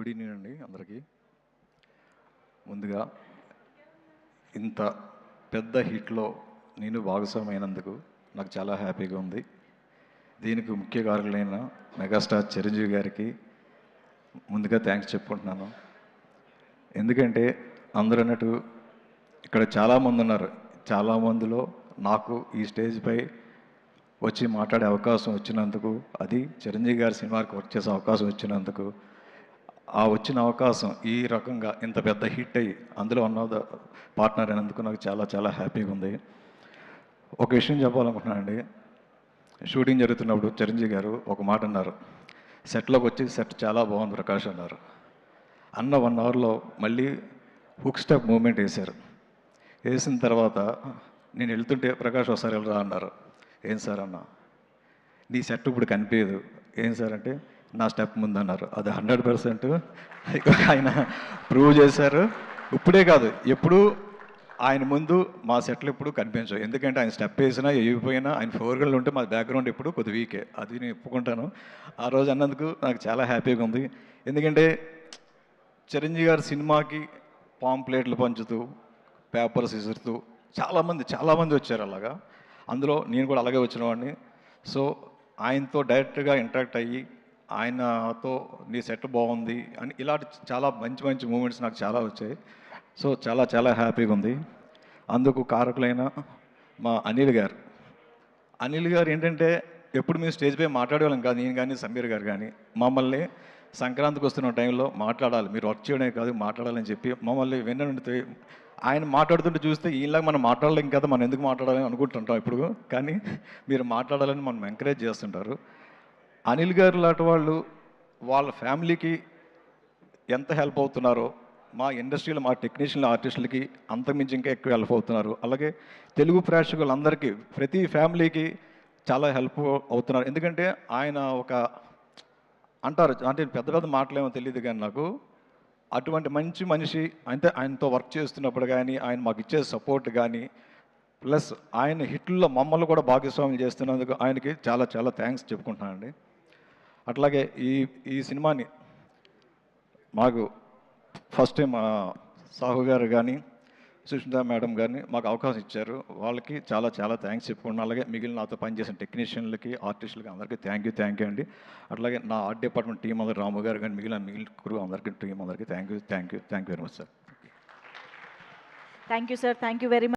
Good evening అండి అందరికీ. ముందుగా ఇంత పెద్ద హిట్లో నేను భాగస్వామైనందుకు నాకు చాలా హ్యాపీగా ఉంది. దీనికి ముఖ్య కారకులైన మెగాస్టార్ చిరంజీవి గారికి ముందుగా థ్యాంక్స్ చెప్పుకుంటున్నాను. ఎందుకంటే అందరూ అన్నట్టు ఇక్కడ చాలామంది ఉన్నారు. చాలామందిలో నాకు ఈ స్టేజ్పై వచ్చి మాట్లాడే అవకాశం వచ్చినందుకు, అది చిరంజీవి గారి సినిమాకి వర్క్ చేసే అవకాశం వచ్చినందుకు, ఆ వచ్చిన అవకాశం ఈ రకంగా ఇంత పెద్ద హిట్ అయ్యి అందులో ఉన్న పార్ట్నర్ అయినందుకు నాకు చాలా చాలా హ్యాపీగా ఉంది. ఒక విషయం చెప్పాలనుకుంటున్నానండి. షూటింగ్ జరుగుతున్నప్పుడు చిరంజీవి గారు ఒక మాట అన్నారు. సెట్లోకి వచ్చి సెట్ చాలా బాగుంది ప్రకాష్ అన్నారు. అన్న 1 అవర్లో మళ్ళీ హుక్ స్టెప్ మూమెంట్ వేశారు. వేసిన తర్వాత నేను వెళ్తుంటే ప్రకాష్ ఒకసారి వెళ్ళరా అన్నారు. ఏం సార్ అన్న, నీ సెట్ ఇప్పుడు కనిపించదు. ఏం సార్ అంటే నా స్టెప్ ముందు అన్నారు. అది 100% ఆయన ప్రూవ్ చేశారు. ఇప్పుడే కాదు, ఎప్పుడు ఆయన ముందు మా సెట్లు ఎప్పుడు కనిపించవు. ఎందుకంటే ఆయన స్టెప్ వేసినా వేయకపోయినా ఆయన ఫోర్గళ్ళు ఉంటే మా బ్యాక్గ్రౌండ్ ఎప్పుడు కొద్ది వీకే, అది నేను ఒప్పుకుంటాను. ఆ రోజు అన్నందుకు నాకు చాలా హ్యాపీగా ఉంది. ఎందుకంటే చిరంజీవి గారి సినిమాకి పాంప్లెట్లు పంచుతూ పేపర్స్ విసురుతూ చాలామంది వచ్చారు అలాగా. అందులో నేను కూడా అలాగే వచ్చిన వాడిని. సో ఆయనతో డైరెక్ట్గా ఇంటరాక్ట్ అయ్యి ఆయనతో నీ సెట్ బాగుంది అని ఇలాంటి చాలా మంచి మూమెంట్స్ నాకు చాలా వచ్చాయి. సో చాలా చాలా హ్యాపీగా ఉంది. అందుకు కారకులైన మా అనిల్ గారు ఏంటంటే ఎప్పుడు మేము స్టేజ్పై మాట్లాడేవాళ్ళం కాదు. నేను కానీ సమీర్ గారు కానీ మమ్మల్ని సంక్రాంతికి వస్తున్న టైంలో మాట్లాడాలి, మీరు వర్క్ చేయడమే కాదు మాట్లాడాలని చెప్పి మమ్మల్ని వెన్నంటే ఆయన మాట్లాడుతుంటే చూస్తే ఈలాగా మనం మాట్లాడలేం కదా, మనం ఎందుకు మాట్లాడాలని అనుకుంటుంటాం ఇప్పుడు. కానీ మీరు మాట్లాడాలని మనం ఎంకరేజ్ చేస్తుంటారు. అనిల్ గారు లాంటి వాళ్ళు వాళ్ళ ఫ్యామిలీకి ఎంత హెల్ప్ అవుతున్నారో మా ఇండస్ట్రీలో మా టెక్నీషియన్ ఆర్టిస్టులకి అంతకుమించి ఇంకా ఎక్కువ హెల్ప్ అవుతున్నారు. అలాగే తెలుగు ప్రేక్షకులందరికీ ప్రతి ఫ్యామిలీకి చాలా హెల్ప్ అవుతున్నారు. ఎందుకంటే ఆయన ఒక అంటారు అంటే పెద్ద మాటలేమో తెలియదు కానీ నాకు అటువంటి మంచి మనిషి అంటే ఆయనతో వర్క్ చేస్తున్నప్పుడు కానీ ఆయన మాకు ఇచ్చే సపోర్ట్ కానీ ప్లస్ ఆయన హిట్లలో మమ్మల్ని కూడా భాగస్వాములు చేస్తున్నందుకు ఆయనకి చాలా చాలా థ్యాంక్స్ చెప్పుకుంటున్నానండి. అట్లాగే ఈ సినిమాని మాకు ఫస్ట్ టైం సాహు గారు కానీ సుష్మిత మేడం గారిని మాకు అవకాశం ఇచ్చారు. వాళ్ళకి చాలా చాలా థ్యాంక్స్ చెప్పుకున్నాను. అలాగే మిగిలిన నాతో పనిచేసిన టెక్నీషియన్లకి ఆర్టిస్టులకి అందరికీ థ్యాంక్ యూ అండి. అట్లాగే నా ఆర్ట్ డిపార్ట్మెంట్ టీం అందరూ రాము గారు కానీ మిగిలిన క్రూ అందరికీ టీం అందరికీ thank you very much sir. Thank you sir, thank you very much.